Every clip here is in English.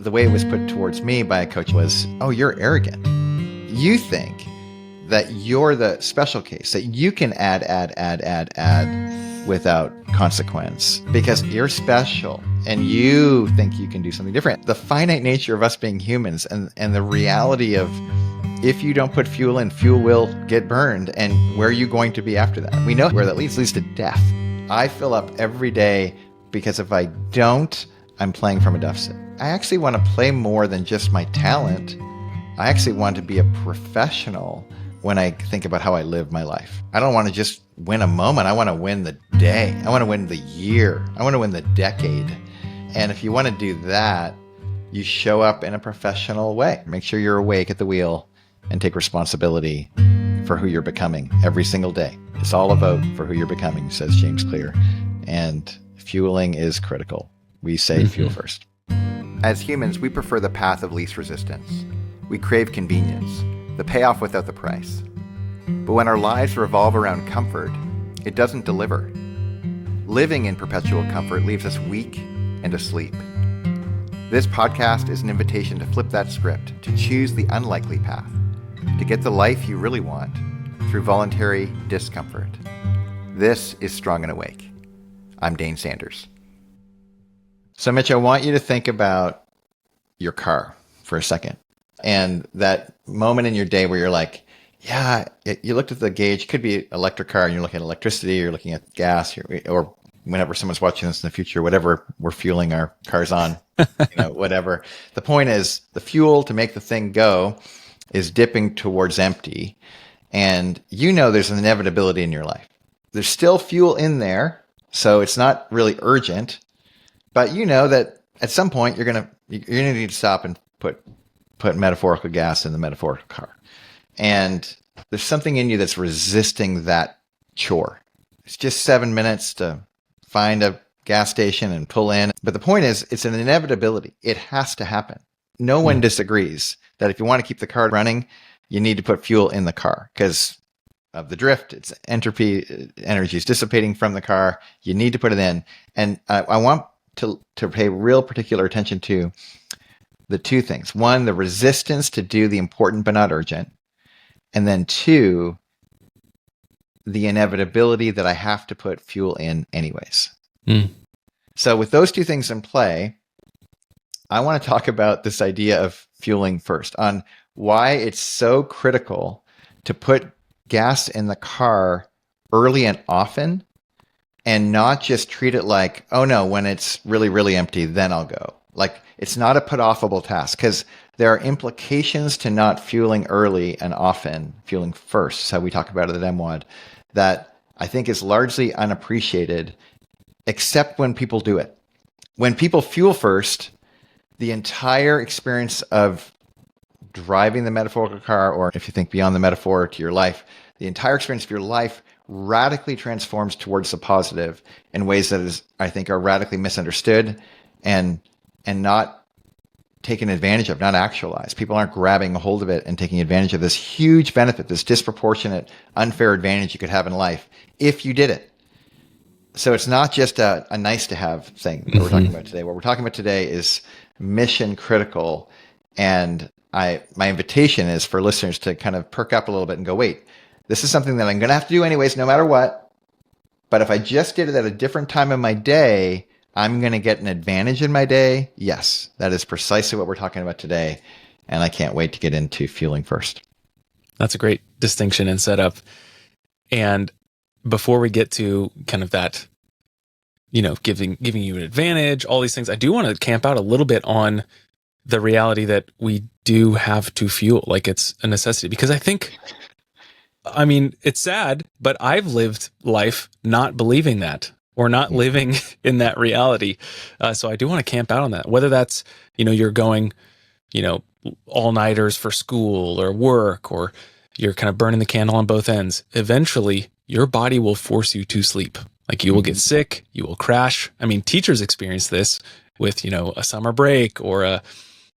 the way it was put towards me by a coach was, oh, you're arrogant. You think that you're the special case, that you can add without consequence because you're special and you think you can do something different. The finite nature of us being humans and the reality of if you don't put fuel in, fuel will get burned. And where are you going to be after that? We know where that leads to death. I fill up every day because if I don't, I'm playing from a deficit. I actually want to play more than just my talent. I actually want to be a professional when I think about how I live my life. I don't want to just win a moment. I want to win the day. I want to win the year. I want to win the decade. And if you want to do that, you show up in a professional way. Make sure you're awake at the wheel and take responsibility for who you're becoming every single day. It's all a vote for who you're becoming, says James Clear. And fueling is critical. We say fuel first. As humans, we prefer the path of least resistance. We crave convenience, the payoff without the price. But when our lives revolve around comfort, it doesn't deliver. Living in perpetual comfort leaves us weak and asleep. This podcast is an invitation to flip that script, to choose the unlikely path, to get the life you really want through voluntary discomfort. This is Strong and Awake. I'm Dane Sanders. So Mitch, I want you to think about your car for a second. And that moment in your day where you're like, yeah, you looked at the gauge, it could be electric car and you're looking at electricity, you're looking at gas, or whenever someone's watching this in the future, whatever we're fueling our cars on, whatever. The point is the fuel to make the thing go is dipping towards empty. And there's an inevitability in your life. There's still fuel in there, so it's not really urgent, but you know that at some point you're gonna need to stop and put metaphorical gas in the metaphorical car. And there's something in you that's resisting that chore. It's just 7 minutes to find a gas station and pull in. But the point is, it's an inevitability. It has to happen. No one disagrees that if you want to keep the car running, you need to put fuel in the car because of the drift. It's entropy, energy is dissipating from the car. You need to put it in. And I want to pay real particular attention to the two things. One, the resistance to do the important but not urgent. And then two, the inevitability that I have to put fuel in anyways. So with those two things in play, I want to talk about this idea of fueling first, on why it's so critical to put gas in the car early and often and not just treat it like, oh no, when it's really, really empty, then I'll go. Like it's not a put-offable task because there are implications to not fueling early and often, fueling first, is how we talk about it at MWOD, that I think is largely unappreciated, except when people do it. When people fuel first, the entire experience of driving the metaphorical car, or if you think beyond the metaphor to your life, the entire experience of your life radically transforms towards the positive in ways that I think are radically misunderstood and not taken advantage of, not actualized. People aren't grabbing a hold of it and taking advantage of this huge benefit, this disproportionate, unfair advantage you could have in life if you did it. So it's not just a nice to have thing that we're talking about today. What we're talking about today is mission critical. And my invitation is for listeners to kind of perk up a little bit and go, wait, this is something that I'm going to have to do anyways, no matter what. But if I just did it at a different time in my day, I'm going to get an advantage in my day. Yes, that is precisely what we're talking about today. And I can't wait to get into fueling first. That's a great distinction and setup. And before we get to kind of that, giving you an advantage, all these things, I do want to camp out a little bit on the reality that we do have to fuel, like it's a necessity. Because it's sad, but I've lived life not believing that or not living in that reality. So I do want to camp out on that, whether that's, you're going, all-nighters for school or work, or you're kind of burning the candle on both ends. Eventually, your body will force you to sleep. Like you will get sick, you will crash. I mean, teachers experience this with, a summer break or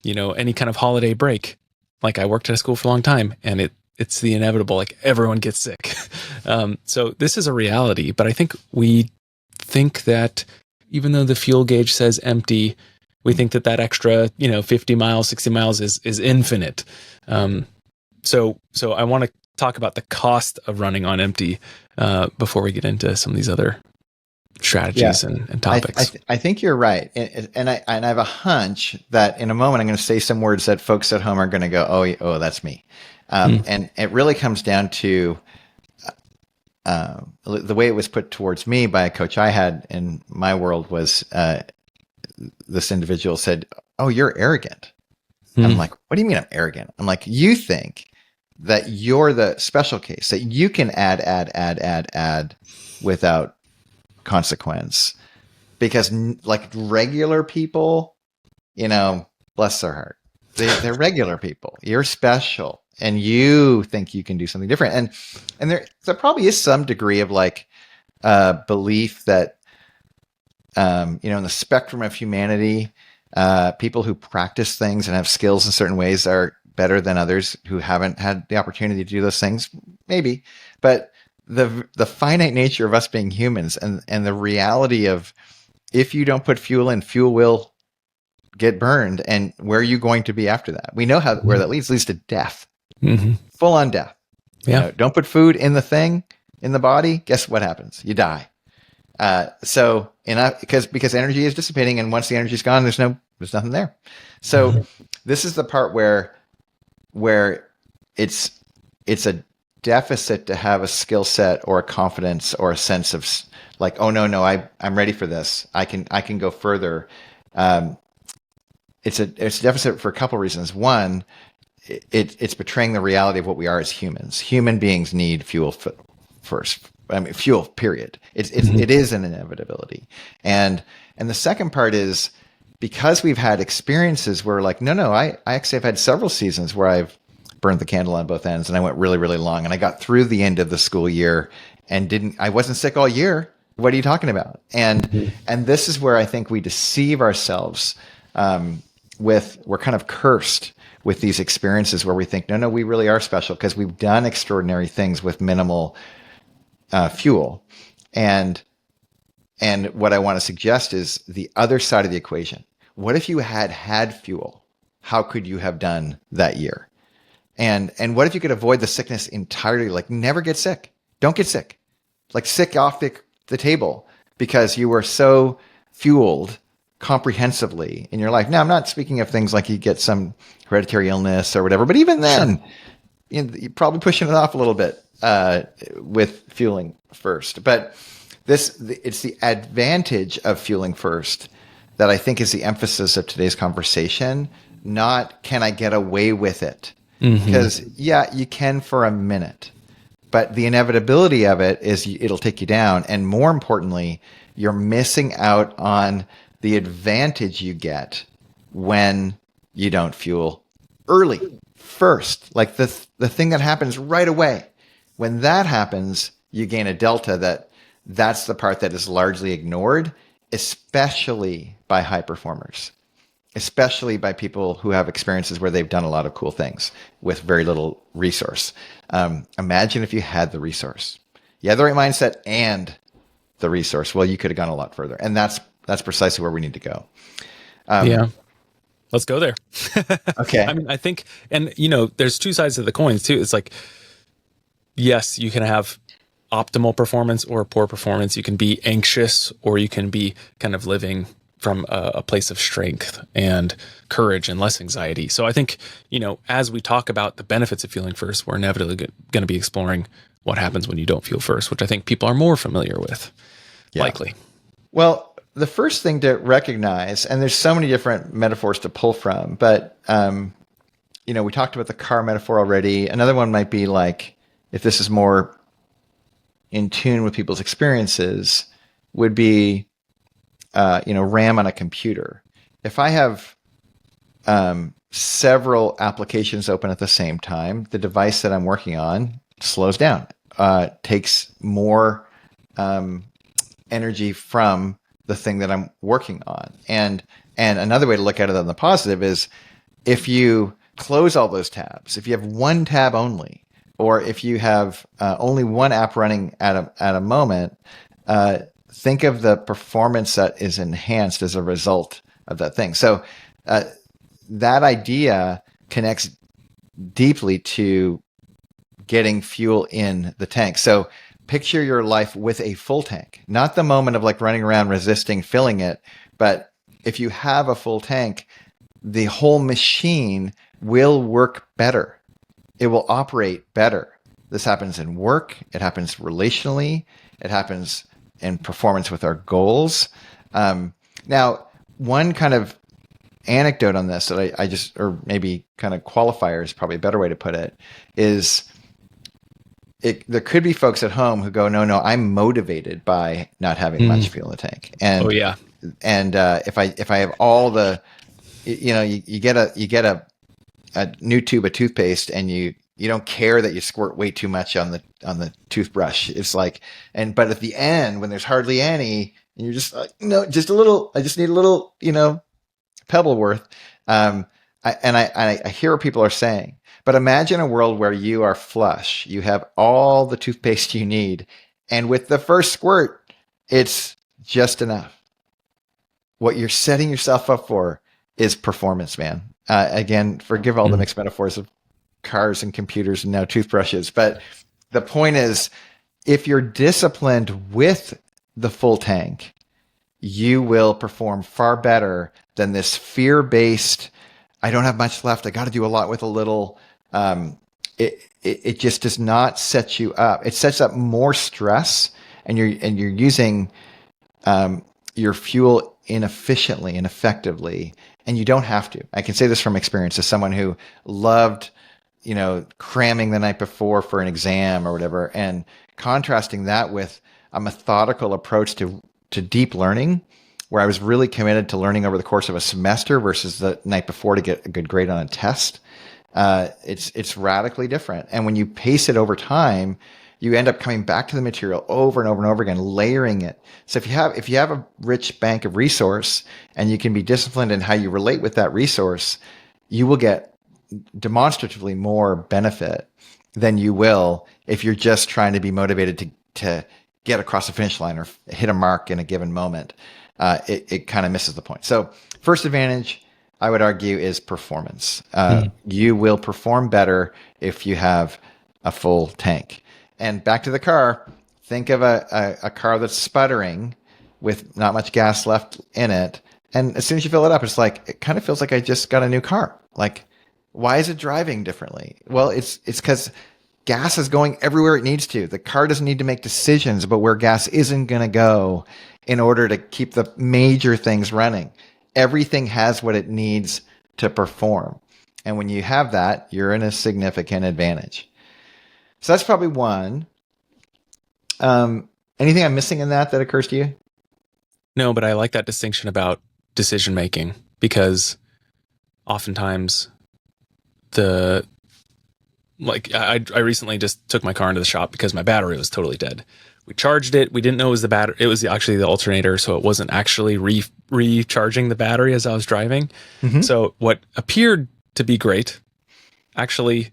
any kind of holiday break. Like I worked at a school for a long time and it's the inevitable, like everyone gets sick. So this is a reality, but I think we think that even though the fuel gauge says empty, We think that extra, 50 miles, 60 miles is infinite. So I want to talk about the cost of running on empty before we get into some of these other strategies and topics. I think you're right, and I have a hunch that in a moment I'm going to say some words that folks at home are going to go, oh, that's me, and it really comes down to the way it was put towards me by a coach I had in my world was this individual said, "Oh, you're arrogant." I'm like, "What do you mean I'm arrogant?" I'm like, "You think that you're the special case, that you can add without consequence, because like regular people, bless their heart, they're regular people. You're special, and you think you can do something different." And there probably is some degree of like belief that in the spectrum of humanity, people who practice things and have skills in certain ways are better than others who haven't had the opportunity to do those things, maybe. But the finite nature of us being humans and the reality of, if you don't put fuel in, fuel will get burned. And where are you going to be after that? We know where that leads to death, full on death. Yeah. Don't put food in the thing, in the body. Guess what happens? You die. Because energy is dissipating, and once the energy's gone, there's nothing there. So this is the part where it's a deficit to have a skill set or a confidence or a sense of like, oh no, I'm ready for this. I can go further. It's a deficit for a couple of reasons. One, it's betraying the reality of what we are as humans. Human beings need fuel first. I mean, fuel, period. It is an inevitability. And the second part is, because we've had experiences where like, no, I actually have had several seasons where I've burned the candle on both ends, and I went really, really long, and I got through the end of the school year and I wasn't sick all year. What are you talking about? And this is where I think we deceive ourselves. We're kind of cursed with these experiences where we think, no, we really are special because we've done extraordinary things with minimal fuel. And what I want to suggest is the other side of the equation. What if you had fuel? How could you have done that year? And what if you could avoid the sickness entirely? Like, never get sick. Don't get sick. Like, sick off the table because you were so fueled comprehensively in your life. Now, I'm not speaking of things like you get some hereditary illness or whatever, but even then, you're probably pushing it off a little bit with fueling first. But it's the advantage of fueling first that I think is the emphasis of today's conversation, not can I get away with it? Because you can for a minute, but the inevitability of it is it'll take you down. And more importantly, you're missing out on the advantage you get when you don't fuel early, first, like the thing that happens right away. When that happens, you gain a delta that's the part that is largely ignored, especially by high performers, especially by people who have experiences where they've done a lot of cool things with very little resource. Imagine if you had the resource. You had the right mindset and the resource. Well, you could have gone a lot further. And that's precisely where we need to go. Let's go there. Okay. I mean, I think, and there's two sides of the coins too. It's like, yes, you can have optimal performance or poor performance. You can be anxious, or you can be kind of living from a place of strength and courage and less anxiety. So I think, as we talk about the benefits of fueling first, we're inevitably going to be exploring what happens when you don't fuel first, which I think people are more familiar with, likely. Well, the first thing to recognize, and there's so many different metaphors to pull from, but, we talked about the car metaphor already. Another one might be like, if this is more in tune with people's experiences, would be, RAM on a computer. If I have several applications open at the same time, the device that I'm working on slows down, takes more energy from the thing that I'm working on. And another way to look at it on the positive is, if you close all those tabs, if you have one tab only, or if you have only one app running at a moment, think of the performance that is enhanced as a result that thing. So that idea connects deeply to getting fuel in the tank. So picture your life with a full tank, not the moment of like running around resisting filling it, but if you have a full tank, the whole machine will work better. It will operate better. This happens in work. It happens relationally. It happens in performance with our goals. Now, one kind of anecdote on this that I just, or maybe kind of qualifier is probably a better way to put it, is there could be folks at home who go, no, I'm motivated by not having much fuel in the tank. And, if I have all the, you get a new tube of toothpaste and you don't care that you squirt way too much on the toothbrush. It's like, but at the end when there's hardly any, and you're just like, no, just a little, I just need a little, pebble worth. I hear what people are saying, but imagine a world where you are flush. You have all the toothpaste you need. And with the first squirt, it's just enough. What you're setting yourself up for is performance, man. Again, forgive all the mixed metaphors of cars and computers and now toothbrushes. But the point is, if you're disciplined with the full tank, you will perform far better than this fear-based, I don't have much left, I got to do a lot with a little. It just does not set you up. It sets up more stress, and you're using your fuel inefficiently and effectively, and you don't have to. I can say this from experience as someone who loved, cramming the night before for an exam or whatever, and contrasting that with a methodical approach to deep learning, where I was really committed to learning over the course of a semester versus the night before to get a good grade on a test. It's radically different. And when you pace it over time, you end up coming back to the material over and over and over again, layering it. So if you have a rich bank of resource and you can be disciplined in how you relate with that resource, you will get demonstratively more benefit than you will if you're just trying to be motivated to get across the finish line or hit a mark in a given moment. It kind of misses the point. So first advantage, I would argue, is performance. You will perform better if you have a full tank. And back to the car, think of a car that's sputtering with not much gas left in it. And as soon as you fill it up, it's like, it kind of feels like I just got a new car. Like, why is it driving differently? Well, it's because gas is going everywhere it needs to. The car doesn't need to make decisions about where gas isn't going to go in order to keep the major things running. Everything has what it needs to perform. And when you have that, you're in a significant advantage. So that's probably one. Anything I'm missing in that occurs to you? No, but I like that distinction about decision making, because oftentimes I recently just took my car into the shop because my battery was totally dead. We charged it. We didn't know it was the battery. It was actually the alternator, so it wasn't actually recharging the battery as I was driving. Mm-hmm. So what appeared to be great actually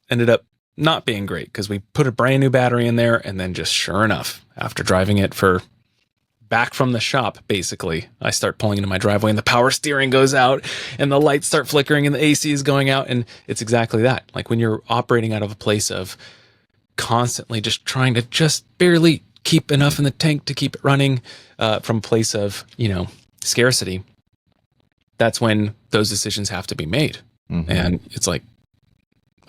ended up not being great, because we put a brand new battery in there, and then just sure enough, after driving it back from the shop, basically, I start pulling into my driveway and the power steering goes out and the lights start flickering and the AC is going out. And it's exactly that. Like when you're operating out of a place of constantly just trying to just barely keep enough in the tank to keep it running, from a place of, scarcity, that's when those decisions have to be made. Mm-hmm. And it's like,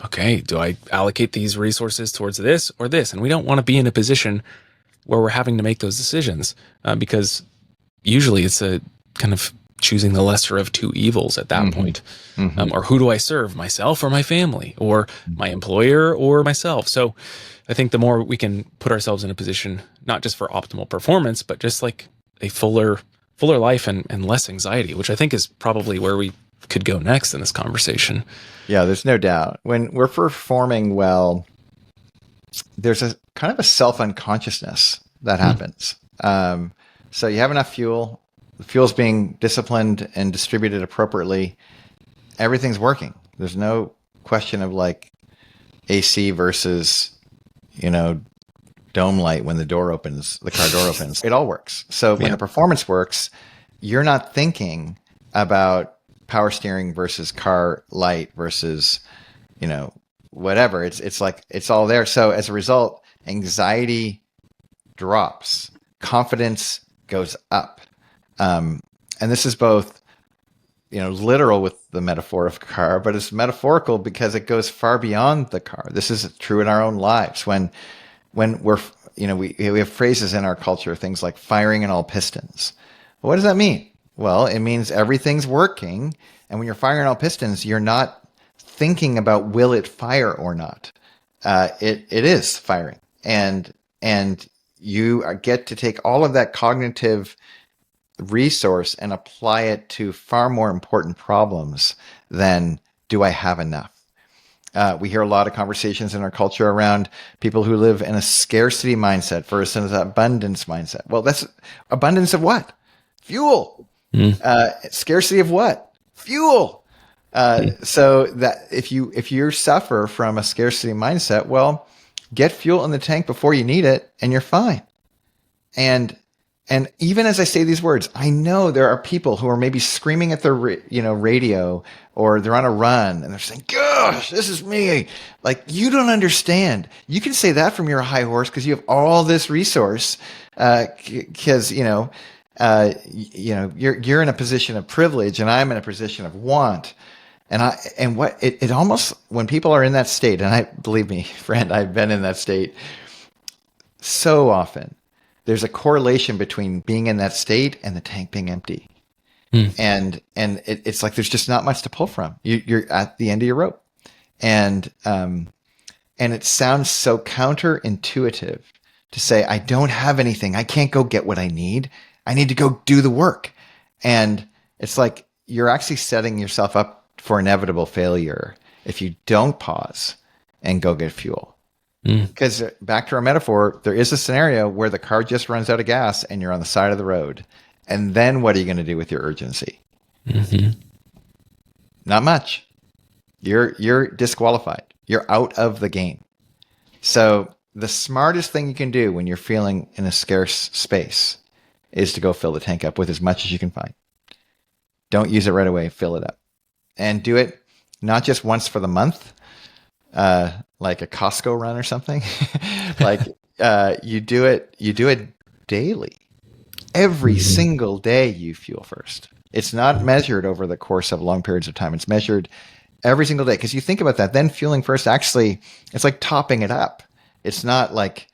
okay, do I allocate these resources towards this or this? And we don't want to be in a position where we're having to make those decisions, because usually it's a kind of choosing the lesser of two evils at that mm-hmm. point. Mm-hmm. Or who do I serve, myself or my family, or my employer or myself? So I think the more we can put ourselves in a position, not just for optimal performance, but just like a fuller life and less anxiety, which I think is probably where we could go next in this conversation. Yeah, there's no doubt. When we're performing well, there's a kind of a self-unconsciousness that happens. So you have enough fuel, the fuel's being disciplined and distributed appropriately, everything's working. There's no question of like AC versus, dome light when the car door opens. It all works. So when the performance works, you're not thinking about power steering versus car light versus, whatever. It's like, it's all there. So as a result, anxiety drops, confidence goes up. And this is both, literal with the metaphor of car, but it's metaphorical because it goes far beyond the car. This is true in our own lives. When we're, we have phrases in our culture, things like firing on all pistons. Well, what does that mean? Well, it means everything's working. And when you're firing on all pistons, you're not thinking about will it fire or not. It is firing. And you get to take all of that cognitive resource and apply it to far more important problems than, do I have enough? We hear a lot of conversations in our culture around people who live in a scarcity mindset versus an abundance mindset. Well, that's abundance of what? Fuel. Scarcity of what? Fuel. So that if you suffer from a scarcity mindset, well, get fuel in the tank before you need it, and you're fine. And even as I say these words, I know there are people who are maybe screaming at their radio, or they're on a run and they're saying, "Gosh, this is me." Like, you don't understand. You can say that from your high horse because you have all this resource, because you're in a position of privilege and I'm in a position of want. And what it almost, when people are in that state, and believe me, friend, I've been in that state so often. There's a correlation between being in that state and the tank being empty. And it's like there's just not much to pull from. You're at the end of your rope. And it sounds so counterintuitive to say, I don't have anything. I can't go get what I need. I need to go do the work. And it's like you're actually setting yourself up for inevitable failure if you don't pause and go get fuel. Because back to our metaphor, there is a scenario where the car just runs out of gas and you're on the side of the road. And then what are you going to do with your urgency? Not much. You're disqualified. You're out of the game. So the smartest thing you can do when you're feeling in a scarce space is to go fill the tank up with as much as you can find. Don't use it right away. Fill it up. And do it not just once for the month, like a Costco run or something. Like you do it daily. Every single day you fuel first. It's not measured over the course of long periods of time. It's measured every single day. Because you think about that, then fueling first, actually, it's like topping it up. It's not like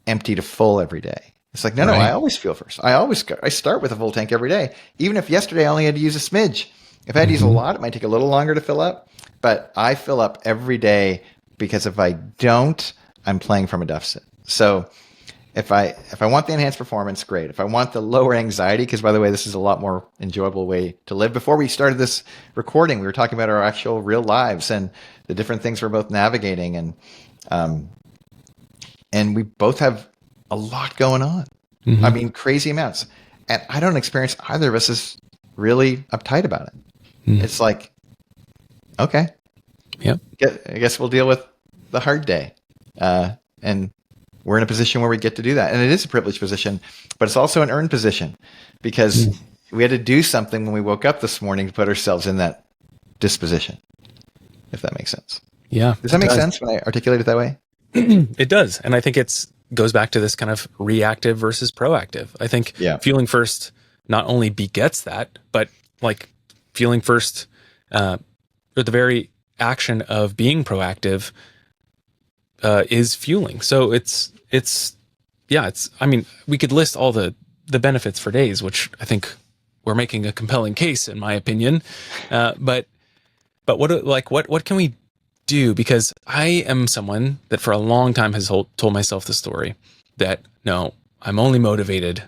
empty to full every day. It's like, no, I always fuel first. I start with a full tank every day. Even if yesterday I only had to use a smidge. If I had to use a lot, it might take a little longer to fill up. But I fill up every day, because if I don't, I'm playing from a deficit. So if I want the enhanced performance, great. If I want the lower anxiety, because by the way, this is a lot more enjoyable way to live. Before we started this recording, we were talking about our actual real lives and the different things we're both navigating. And we both have a lot going on. I mean, crazy amounts. And I don't experience either of us as really uptight about it. It's like, okay. Yep. I guess we'll deal with the hard day. And we're in a position where we get to do that. And it is a privileged position, but it's also an earned position because we had to do something when we woke up this morning to put ourselves in that disposition, if that makes sense. Yeah. Does that make sense when I articulate it that way? It does. And I think goes back to this kind of reactive versus proactive. I think fueling first not only begets that, but like fueling first, or the very action of being proactive is fueling. So I mean, we could list all the benefits for days, which I think we're making a compelling case in my opinion. But what can we do? Because I am someone that for a long time has told myself the story that no, I'm only motivated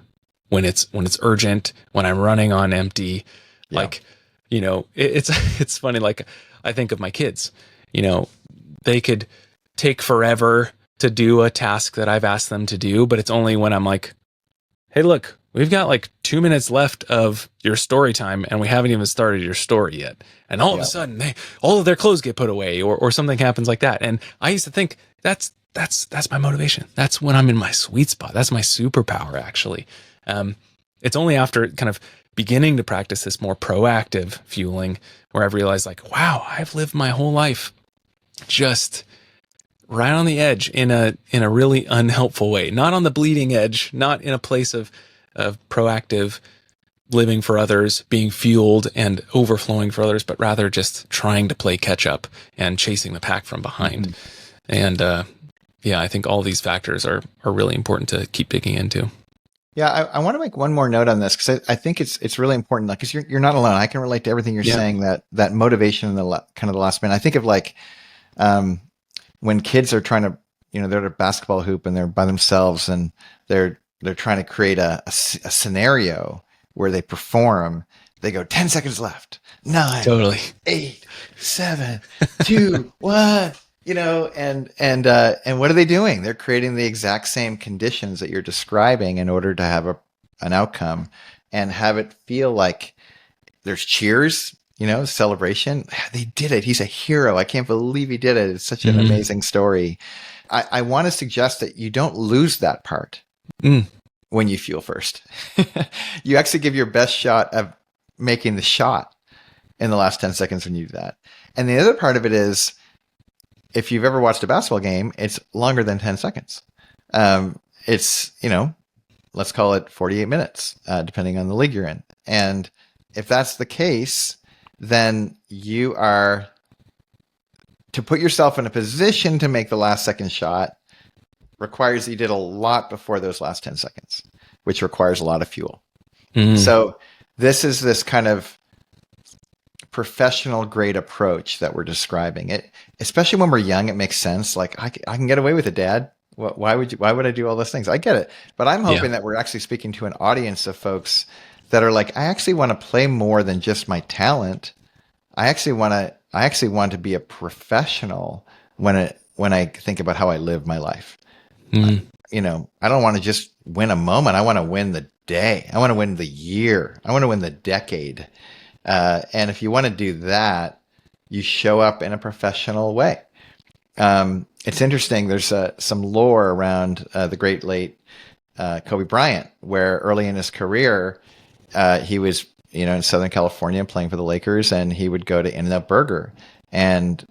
when it's urgent, when I'm running on empty. Yeah. Like, it's funny. Like I think of my kids, they could take forever to do a task that I've asked them to do, but it's only when I'm like, hey, look, we've got like 2 minutes left of your story time and we haven't even started your story yet. And all of a sudden all of their clothes get put away or something happens like that. And I used to think that's my motivation. That's when I'm in my sweet spot. That's my superpower, actually. It's only after kind of beginning to practice this more proactive fueling, where I've realized like, wow, I've lived my whole life just right on the edge in a really unhelpful way, not on the bleeding edge, not in a place of proactive living for others, being fueled and overflowing for others, but rather just trying to play catch up and chasing the pack from behind. And yeah, I think all these factors are really important to keep digging into. Yeah, I want to make one more note on this because I think it's really important because you're not alone. I can relate to everything you're saying. That motivation in the kind of the last minute. I think of like when kids are trying to, they're at a basketball hoop and they're by themselves and they're trying to create a scenario where they perform. They go 10 seconds left, 9, totally, 8, 7, 2, 1. And what are they doing? They're creating the exact same conditions that you're describing in order to have an outcome and have it feel like there's cheers, celebration. They did it. He's a hero. I can't believe he did it. It's such an amazing story. I want to suggest that you don't lose that part when you fuel first. You actually give your best shot of making the shot in the last 10 seconds when you do that. And the other part of it is, if you've ever watched a basketball game, it's longer than 10 seconds. It's, let's call it 48 minutes, depending on the league you're in. And if that's the case, then you are to put yourself in a position to make the last second shot requires that you did a lot before those last 10 seconds, which requires a lot of fuel. So this is this kind of professional grade approach that we're describing it, especially when we're young. It makes sense. Like I can get away with it, Dad. Why would I do all those things? I get it. But I'm hoping that we're actually speaking to an audience of folks that are like, I actually want to play more than just my talent. I actually want to be a professional when I think about how I live my life. I don't want to just win a moment. I want to win the day. I want to win the year. I want to win the decade. And if you want to do that, you show up in a professional way. It's interesting. There's some lore around the great late Kobe Bryant, where early in his career, he was in Southern California playing for the Lakers, and he would go to In-N-Out Burger. And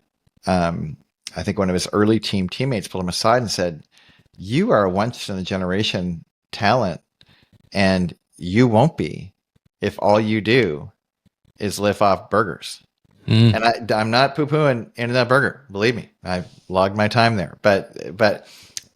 I think one of his early teammates pulled him aside and said, "You are a once-in-a-generation talent, and you won't be if all you do is live off burgers." And I'm not poo-pooing In-N-Out Burger. Believe me, I logged my time there. But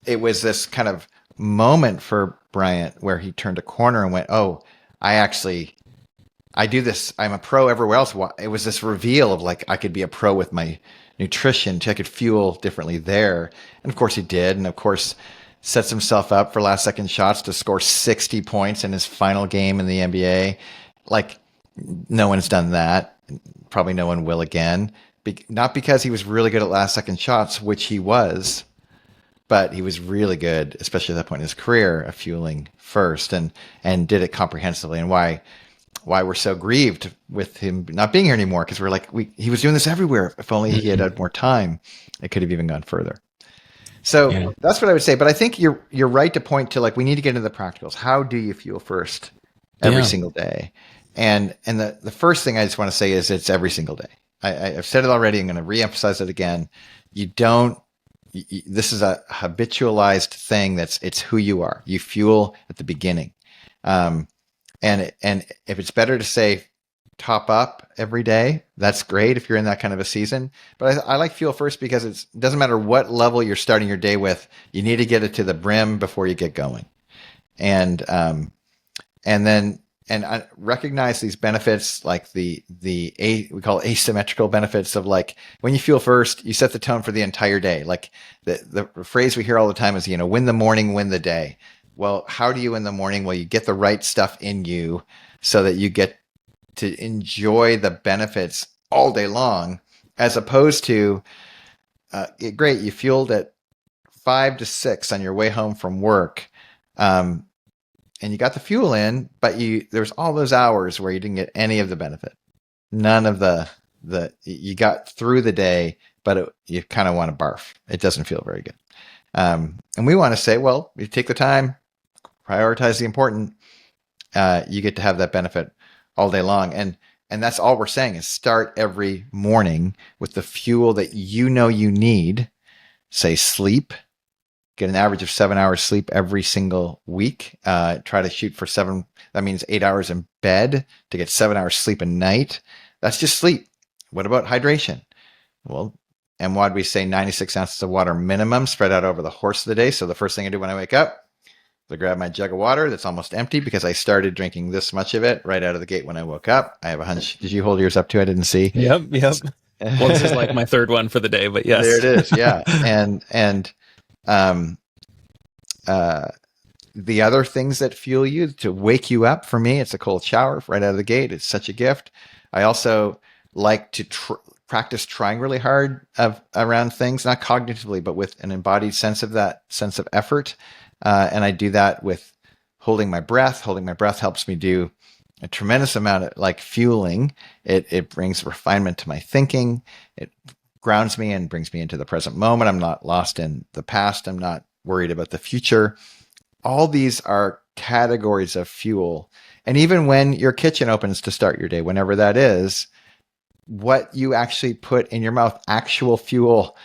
it was this kind of moment for Bryant where he turned a corner and went, "Oh, I do this. I'm a pro everywhere else." It was this reveal of like, I could be a pro with my nutrition. I could fuel differently there. And of course he did. And of course sets himself up for last second shots to score 60 points in his final game in the NBA. Like, no one's done that. Probably no one will again. Not because he was really good at last second shots, which he was, but he was really good, especially at that point in his career, of fueling first and did it comprehensively. And why we're so grieved with him not being here anymore, because we're like, he was doing this everywhere. If only he had more time, it could have even gone further. So that's what I would say. But I think you're right to point to, like, we need to get into the practicals. How do you fuel first every single day? And the first thing I just want to say is it's every single day. I've said it already. I'm going to reemphasize it again. This is a habitualized thing. It's who you are. You fuel at the beginning. And if it's better to say top up every day, that's great if you're in that kind of a season. But I like fuel first because it doesn't matter what level you're starting your day with. You need to get it to the brim before you get going. And I recognize these benefits, like we call it asymmetrical benefits of, like, when you fuel first, you set the tone for the entire day. Like the phrase we hear all the time is, win the morning, win the day. Well, how do you win the morning? Well, you get the right stuff in you so that you get to enjoy the benefits all day long, as opposed to, great, you fueled at 5 to 6 on your way home from work. And you got the fuel in, but there's all those hours where you didn't get any of the benefit. None of you got through the day, but you kind of want to barf. It doesn't feel very good. And we want to say, well, you take the time, prioritize the important, you get to have that benefit all day long. And that's all we're saying is start every morning with the fuel that you know you need. Say sleep, get an average of 7 hours sleep every single week. Try to shoot for 7. That means 8 hours in bed to get 7 hours sleep a night. That's just sleep. What about hydration? Well, MWOD, we say 96 ounces of water minimum spread out over the course of the day. So the first thing I do when I wake up, I grab my jug of water that's almost empty because I started drinking this much of it right out of the gate when I woke up. I have a hunch. Did you hold yours up too? I didn't see. Yep. Well, this is like my third one for the day, but yes. There it is. Yeah. And the other things that fuel you to wake you up, for me, it's a cold shower right out of the gate. It's such a gift. I also like to practice trying really hard around things, not cognitively, but with an embodied sense of effort. And I do that with holding my breath. Holding my breath helps me do a tremendous amount of like fueling. It brings refinement to my thinking. It grounds me and brings me into the present moment. I'm not lost in the past. I'm not worried about the future. All these are categories of fuel. And even when your kitchen opens to start your day, whenever that is, what you actually put in your mouth, actual fuel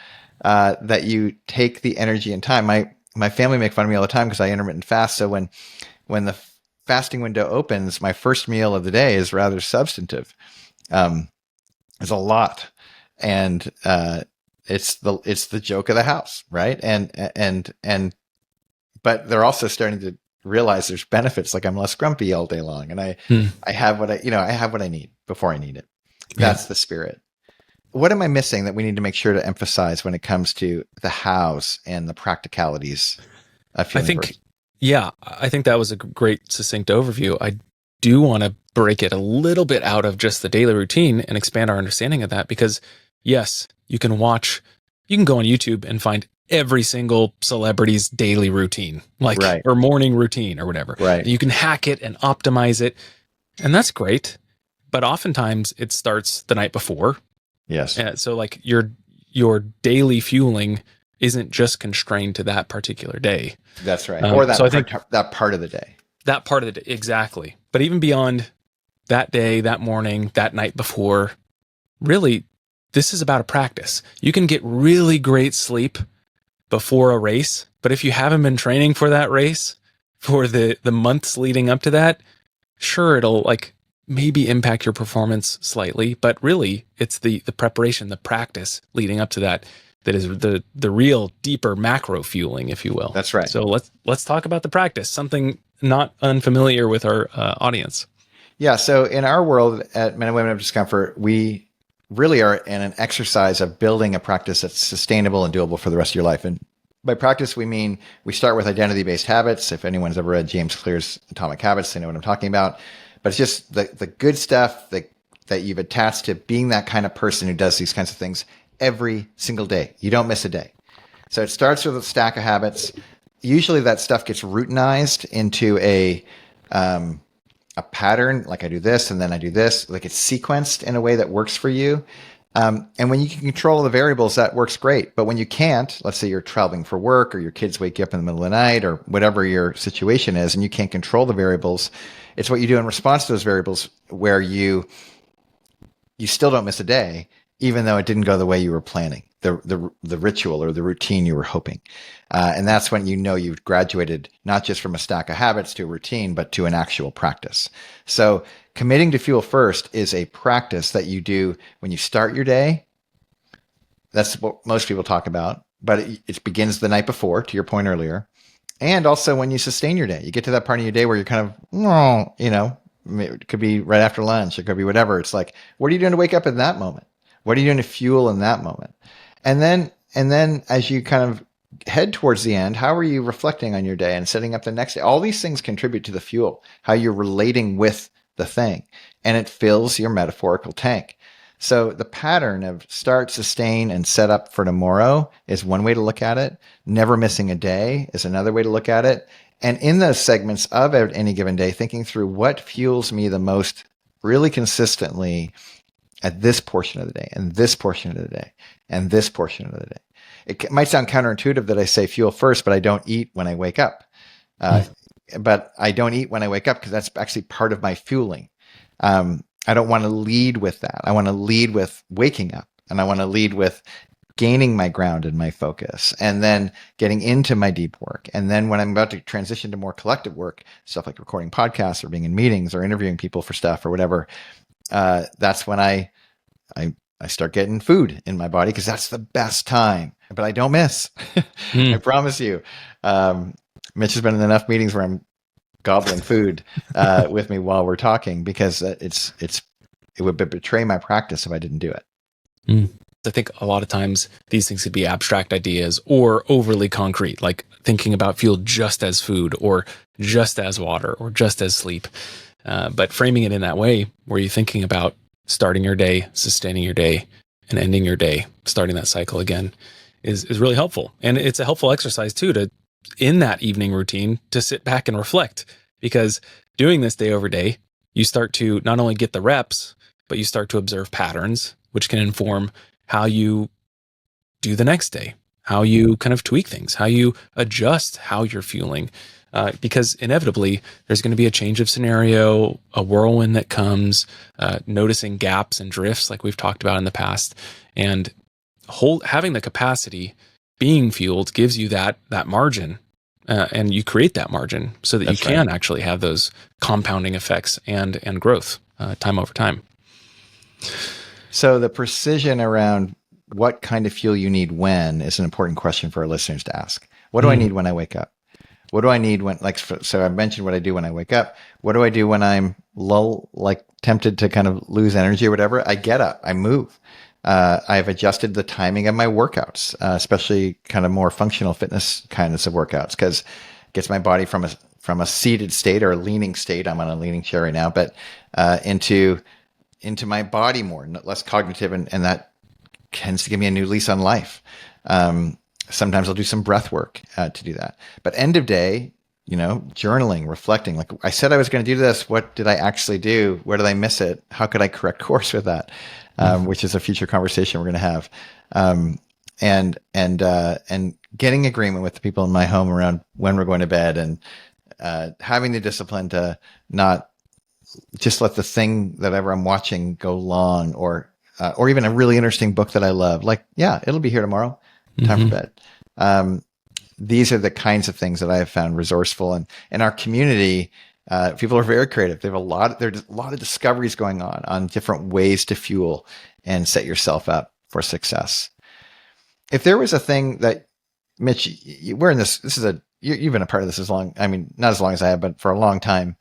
that you take the energy and time. My family make fun of me all the time because I intermittent fast. So when the fasting window opens, my first meal of the day is rather substantive. It's a lot, and it's the joke of the house, right? And but they're also starting to realize there's benefits. Like I'm less grumpy all day long, and I have what I have what I need before I need it. That's the spirit. What am I missing that we need to make sure to emphasize when it comes to the hows and the practicalities of feeling first? I think that was a great succinct overview. I do want to break it a little bit out of just the daily routine and expand our understanding of that, because yes, you can go on YouTube and find every single celebrity's daily routine, or morning routine or whatever. Right. You can hack it and optimize it, and that's great. But oftentimes it starts the night before. Yes. So like your daily fueling isn't just constrained to that particular day. That's right. Or that, so I think that part of the day. That part of the day, exactly. But even beyond that day, that morning, that night before, really, this is about a practice. You can get really great sleep before a race, but if you haven't been training for that race for the months leading up to that, sure, it'll maybe impact your performance slightly, but really it's the preparation, the practice leading up to that is the real deeper macro fueling, if you will. That's right. So let's talk about the practice, something not unfamiliar with our audience. Yeah. So in our world at Men and Women of Discomfort, we really are in an exercise of building a practice that's sustainable and doable for the rest of your life. And by practice, we mean we start with identity-based habits. If anyone's ever read James Clear's Atomic Habits, they know what I'm talking about. But it's just the good stuff that you've attached to being that kind of person who does these kinds of things every single day. You don't miss a day. So it starts with a stack of habits. Usually that stuff gets routinized into a pattern, like I do this and then I do this, like it's sequenced in a way that works for you. And when you can control the variables, that works great. But when you can't, let's say you're traveling for work or your kids wake you up in the middle of the night or whatever your situation is, and you can't control the variables, it's what you do in response to those variables where you still don't miss a day, even though it didn't go the way you were planning, the ritual or the routine you were hoping. And that's when you know you've graduated not just from a stack of habits to a routine, but to an actual practice. So committing to fuel first is a practice that you do when you start your day. That's what most people talk about, but it begins the night before, to your point earlier. And also when you sustain your day, you get to that part of your day where you're kind of, it could be right after lunch. It could be whatever. It's like, what are you doing to wake up in that moment? What are you doing to fuel in that moment? And then as you kind of head towards the end, how are you reflecting on your day and setting up the next day? All these things contribute to the fuel, how you're relating with the thing, and it fills your metaphorical tank. So the pattern of start, sustain, and set up for tomorrow is one way to look at it. Never missing a day is another way to look at it. And in those segments of any given day, thinking through what fuels me the most really consistently at this portion of the day, and this portion of the day, and this portion of the day. It might sound counterintuitive that I say fuel first, but I don't eat when I wake up. But I don't eat when I wake up because that's actually part of my fueling. I don't want to lead with that. I want to lead with waking up, and I want to lead with gaining my ground and my focus, and then getting into my deep work. And then when I'm about to transition to more collective work, stuff like recording podcasts or being in meetings or interviewing people for stuff or whatever, that's when I start getting food in my body, because that's the best time. But I don't miss. I promise you. Mitch has been in enough meetings where I'm gobbling food with me while we're talking, because it would betray my practice if I didn't do it. I think a lot of times these things could be abstract ideas or overly concrete, like thinking about fuel just as food or just as water or just as sleep. But framing it in that way, where you're thinking about starting your day, sustaining your day, and ending your day, starting that cycle again, is really helpful. And it's a helpful exercise too, to in that evening routine, to sit back and reflect, because doing this day over day, you start to not only get the reps, but you start to observe patterns, which can inform how you do the next day, how you kind of tweak things, how you adjust how you're fueling. Because inevitably there's going to be a change of scenario, a whirlwind that comes, noticing gaps and drifts like we've talked about in the past. And having the capacity, being fueled, gives you that margin, and you create that margin so that you can actually have those compounding effects and growth time over time. So the precision around what kind of fuel you need when is an important question for our listeners to ask. What do I need when I wake up? What do I need when, so I mentioned what I do when I wake up. What do I do when I'm tempted to kind of lose energy or whatever? I get up, I move. I've adjusted the timing of my workouts, especially kind of more functional fitness kinds of workouts, because it gets my body from a seated state or a leaning state. I'm on a leaning chair right now, but into my body more, less cognitive, and that tends to give me a new lease on life. Sometimes I'll do some breath work to do that. But end of day, journaling, reflecting, like I said I was going to do this. What did I actually do? Where did I miss it? How could I correct course with that? Which is a future conversation we're going to have. And getting agreement with the people in my home around when we're going to bed, and having the discipline to not just let the thing that ever I'm watching go long, or even a really interesting book that I love. Like, yeah, it'll be here tomorrow. Time for bed. These are the kinds of things that I have found resourceful, and in our community, people are very creative. There's a lot of discoveries going on different ways to fuel and set yourself up for success. If there was a thing that, Mitch, we're in this. You've been a part of this as long. I mean, not as long as I have, but for a long time.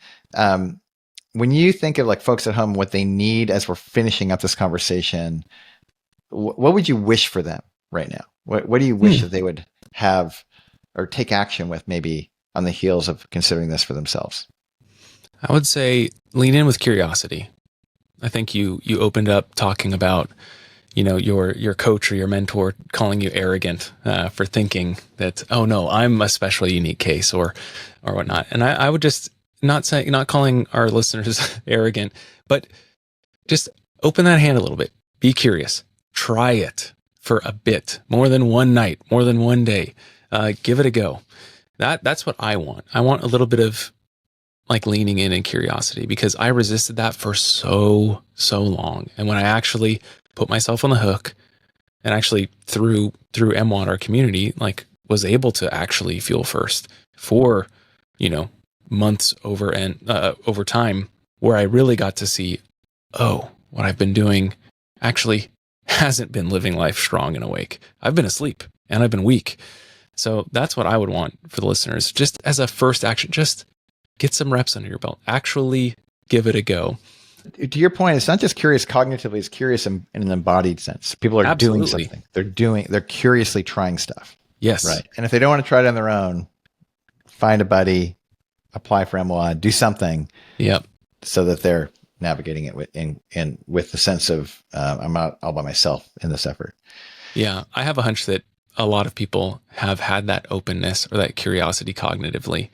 When you think of like folks at home, what they need as we're finishing up this conversation, what would you wish for them right now? What do you wish that they would have or take action with, maybe on the heels of considering this for themselves? I would say lean in with curiosity. I think you opened up talking about, your coach or your mentor calling you arrogant for thinking that, oh no, I'm a specially unique case or whatnot. And I would just not calling our listeners arrogant, but just open that hand a little bit. Be curious. Try it for a bit, more than one night, more than one day. Give it a go. That's what I want. I want a little bit of like leaning in and curiosity, because I resisted that for so long. And when I actually put myself on the hook, and actually through MWOD, our community, like was able to actually fuel first for, months over time, where I really got to see, what I've been doing actually hasn't been living life strong and awake. I've been asleep and I've been weak. So that's what I would want for the listeners. Just as a first action, just get some reps under your belt. Actually give it a go. To your point, it's not just curious cognitively, it's curious in an embodied sense. People are doing something. They're curiously trying stuff. Yes. Right. And if they don't want to try it on their own, find a buddy, apply for MWOD, do something. Yep. So that they're navigating it with the sense of, I'm not all by myself in this effort. Yeah. I have a hunch that a lot of people have had that openness or that curiosity cognitively,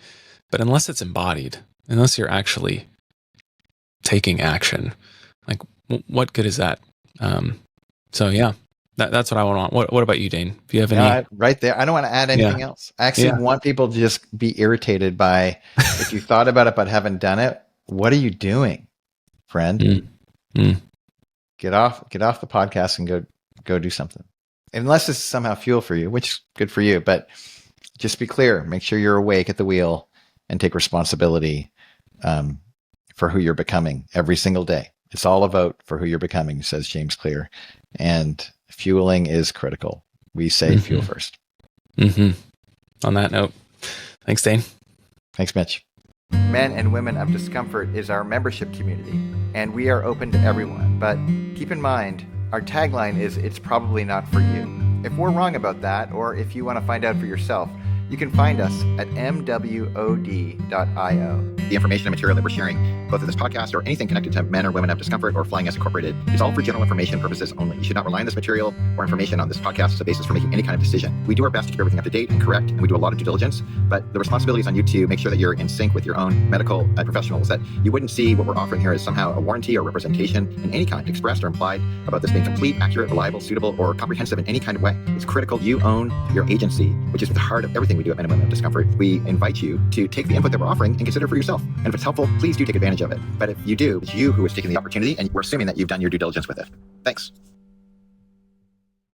but unless it's embodied, unless you're actually taking action, like what good is that? So yeah, that's what I want. What about you, Dane? Do you have any? Right there. I don't want to add anything else. I actually want people to just be irritated by, if you thought about it but haven't done it, what are you doing? friend. Get off the podcast and go do something. Unless it's somehow fuel for you, which is good for you. But just be clear. Make sure you're awake at the wheel and take responsibility for who you're becoming every single day. It's all a vote for who you're becoming, says James Clear. And fueling is critical. We say fuel first. On that note, thanks, Dane. Thanks, Mitch. Men and Women of Discomfort is our membership community, and we are open to everyone. But keep in mind, our tagline is, it's probably not for you. If we're wrong about that, or if you want to find out for yourself, you can find us at MWOD.io. The information and material that we're sharing, both of this podcast or anything connected to Men or Women of Discomfort or Flying S Incorporated, is all for general information purposes only. You should not rely on this material or information on this podcast as a basis for making any kind of decision. We do our best to keep everything up to date and correct, and we do a lot of due diligence, but the responsibility is on you to make sure that you're in sync with your own medical professionals, that you wouldn't see what we're offering here as somehow a warranty or representation in any kind, expressed or implied, about this being complete, accurate, reliable, suitable, or comprehensive in any kind of way. It's critical you own your agency, which is at the heart of everything we do at Men and Women of Discomfort. We invite you to take the input that we're offering and consider for yourself. And if it's helpful, please do take advantage of it. But if you do, it's you who is taking the opportunity, and we're assuming that you've done your due diligence with it. Thanks.